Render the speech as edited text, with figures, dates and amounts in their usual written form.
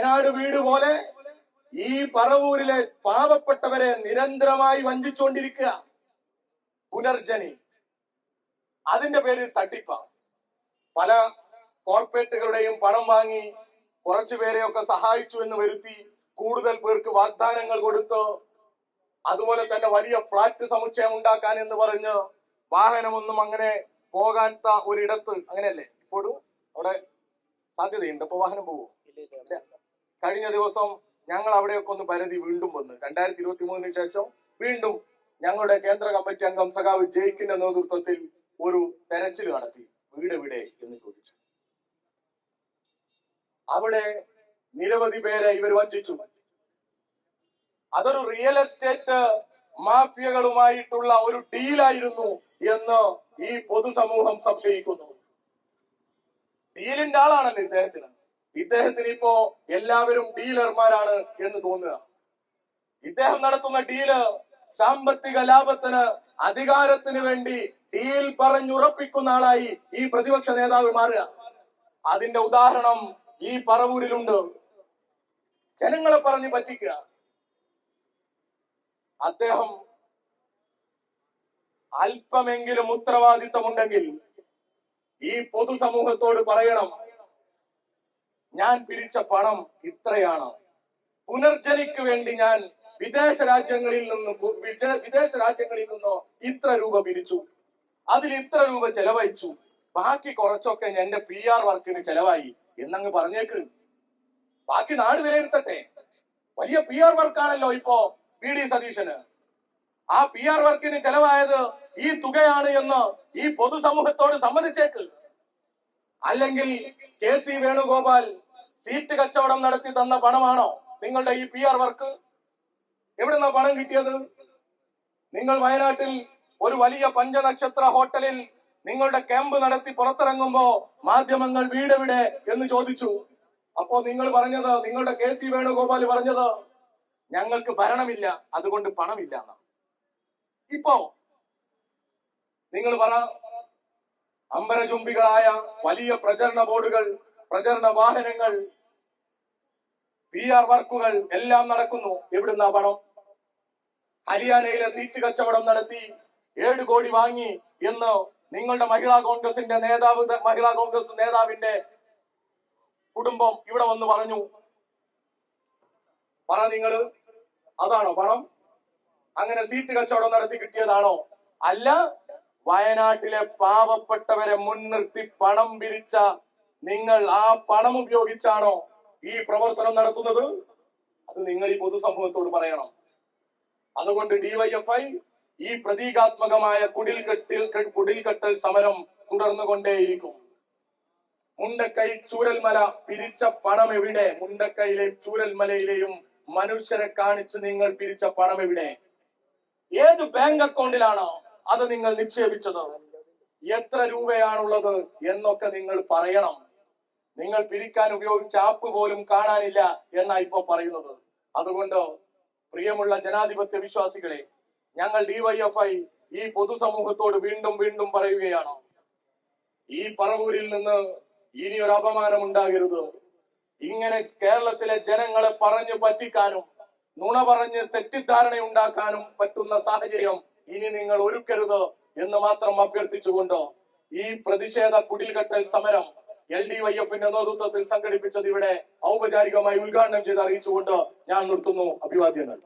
വയനാട് വീട് പോലെ ഈ പറവൂരിലെ പാവപ്പെട്ടവരെ നിരന്തരമായി വഞ്ചിച്ചുകൊണ്ടിരിക്കുക. പുനർജനി അതിന്റെ പേരിൽ തട്ടിപ്പാണ്. പല കോർപ്പറേറ്റുകളുടെയും പണം വാങ്ങി കുറച്ചുപേരെയൊക്കെ സഹായിച്ചു എന്ന് വരുത്തി കൂടുതൽ പേർക്ക് വാഗ്ദാനങ്ങൾ കൊടുത്ത് അതുപോലെ തന്നെ വലിയ ഫ്ലാറ്റ് സമുച്ചയം ഉണ്ടാക്കാൻ എന്ന് പറഞ്ഞ് വാഹനമൊന്നും അങ്ങനെ പോകാത്ത ഒരിടത്ത്, അങ്ങനെയല്ലേ ഇപ്പോഴും അവിടെ സാധ്യതയുണ്ട്? ഇപ്പൊ വാഹനം പോകുമോ? കഴിഞ്ഞ ദിവസം ഞങ്ങൾ അവിടെയൊക്കെ ഒന്ന് പരിധി വീണ്ടും വന്ന് 2023 ശേഷം വീണ്ടും ഞങ്ങളുടെ കേന്ദ്ര കമ്മിറ്റി അംഗം സഖാവ് ജയിക്കിന്റെ നേതൃത്വത്തിൽ ഒരു തെരച്ചിൽ നടത്തി. വീട് എവിടെ എന്ന് ചോദിച്ചു. അവിടെ നിരവധി പേരെ ഇവർ വഞ്ചിച്ചു. അതൊരു റിയൽ എസ്റ്റേറ്റ് മാഫിയകളുമായിട്ടുള്ള ഒരു ഡീലായിരുന്നു എന്ന് ഈ പൊതുസമൂഹം സംശയിക്കുന്നു. ഡീലിന്റെ ആളാണല്ലോ ഇദ്ദേഹത്തിന് ഇപ്പോ എല്ലാവരും ഡീലർമാരാണ് എന്ന് തോന്നുക. ഇദ്ദേഹം നടത്തുന്ന ഡീല് സാമ്പത്തിക ലാഭത്തിന്, അധികാരത്തിന് വേണ്ടി ഡീൽ പറഞ്ഞുറപ്പിക്കുന്ന ആളായി ഈ പ്രതിപക്ഷ നേതാവ് മാറുക. അതിന്റെ ഉദാഹരണം ഈ പറവൂരിലുണ്ട്. ജനങ്ങളെ പറഞ്ഞു പറ്റിക്കുക. അദ്ദേഹം അല്പമെങ്കിലും ഉത്തരവാദിത്തമുണ്ടെങ്കിൽ ഈ പൊതുസമൂഹത്തോട് പറയണം, ഞാൻ പിരിച്ച പണം ഇത്രയാണ്, പുനർജനിക്ക് വേണ്ടി ഞാൻ വിദേശ രാജ്യങ്ങളിൽ നിന്നോ ഇത്ര രൂപ പിരിച്ചു, അതിൽ ഇത്ര രൂപ ചെലവഴിച്ചു, ബാക്കി കുറച്ചൊക്കെ എന്റെ PR വർക്കിന് ചെലവായി എന്നങ്ങ് പറഞ്ഞേക്ക്. ബാക്കി നാട് വിലയിരുത്തട്ടെ. വലിയ PR വർക്കാണല്ലോ ഇപ്പോ VD സതീശന്. ആ PR വർക്കിന് ചെലവായത് ഈ തുകയാണ് എന്ന് ഈ പൊതുസമൂഹത്തോട് സമ്മതിച്ചേക്ക്. അല്ലെങ്കിൽ KC വേണുഗോപാൽ സീറ്റ് കച്ചവടം നടത്തി തന്ന പണമാണോ നിങ്ങളുടെ ഈ PR വർക്ക്? എവിടുന്ന പണം കിട്ടിയത്? നിങ്ങൾ വയനാട്ടിൽ ഒരു വലിയ പഞ്ചനക്ഷത്ര ഹോട്ടലിൽ നിങ്ങളുടെ ക്യാമ്പ് നടത്തി പുറത്തിറങ്ങുമ്പോ മാധ്യമങ്ങൾ വീടെവിടെ എന്ന് ചോദിച്ചു. അപ്പോ നിങ്ങൾ പറഞ്ഞത്, നിങ്ങളുടെ KC വേണുഗോപാൽ പറഞ്ഞത്, ഞങ്ങൾക്ക് ഭരണമില്ല, അതുകൊണ്ട് പണമില്ല. ഇപ്പോ നിങ്ങൾ പറ, അമ്പരചുംബികളായ വലിയ പ്രചരണ ബോർഡുകൾ, പ്രചരണ വാഹനങ്ങൾ, PR വർക്കുകൾ എല്ലാം നടക്കുന്നു. എവിടുന്ന പണം? ഹരിയാനയിലെ സീറ്റ് കച്ചവടം നടത്തി 7 കോടി വാങ്ങി എന്ന് നിങ്ങളുടെ മഹിളാ കോൺഗ്രസ് നേതാവിന്റെ കുടുംബം ഇവിടെ വന്ന് പറഞ്ഞു. പറ നിങ്ങള്, അതാണോ പണം? അങ്ങനെ സീറ്റ് കച്ചവടം നടത്തി കിട്ടിയതാണോ? അല്ല, വയനാട്ടിലെ പാവപ്പെട്ടവരെ മുൻനിർത്തി പണം പിരിച്ച നിങ്ങൾ ആ പണം ഉപയോഗിച്ചാണോ ഈ പ്രവർത്തനം നടത്തുന്നത്? അത് നിങ്ങൾ ഈ പൊതുസമൂഹത്തോട് പറയണം. അതുകൊണ്ട് DYFI ഈ പ്രതീകാത്മകമായ കുടിൽകെട്ടൽ സമരം തുടർന്നുകൊണ്ടേയിരിക്കും. മുണ്ടക്കൈ ചൂരൽമല പിരിച്ച പണം എവിടെ? മുണ്ടക്കൈയിലെയും ചൂരൽമലയിലെയും മനുഷ്യരെ കാണിച്ച് നിങ്ങൾ പിരിച്ച പണം എവിടെ? ഏത് ബാങ്ക് അക്കൗണ്ടിലാണോ അത് നിങ്ങൾ നിക്ഷേപിച്ചത്? എത്ര രൂപയാണുള്ളത് എന്നൊക്കെ നിങ്ങൾ പറയണം. നിങ്ങൾ പിരിക്കാൻ ഉപയോഗിച്ച ആപ്പ് പോലും കാണാനില്ല എന്നാ ഇപ്പൊ പറയുന്നത്. അതുകൊണ്ട് പ്രിയമുള്ള ജനാധിപത്യ വിശ്വാസികളെ, ഞങ്ങൾ DYFI ഈ പൊതുസമൂഹത്തോട് വീണ്ടും വീണ്ടും പറയുകയാണ്, ഈ പറവൂരിൽ നിന്ന് ഇനി ഒരു അപമാനം ഉണ്ടാകരുത്. ഇങ്ങനെ കേരളത്തിലെ ജനങ്ങളെ പറഞ്ഞു പറ്റിക്കാനും നുണ പറഞ്ഞ് തെറ്റിദ്ധാരണ ഉണ്ടാക്കാനും പറ്റുന്ന സാഹചര്യം ഇനി നിങ്ങൾ ഒരുക്കരുത് എന്ന് മാത്രം അഭ്യർത്ഥിച്ചുകൊണ്ട് ഈ പ്രതിഷേധ കുടിൽകെട്ടൽ സമരം LDYFന്റെ നേതൃത്വത്തിൽ സംഘടിപ്പിച്ചത് ഇവിടെ ഔപചാരികമായി ഉദ്ഘാടനം ചെയ്ത് അറിയിച്ചുകൊണ്ട് ഞാൻ നിർത്തുന്നു. അഭിവാദ്യങ്ങൾ.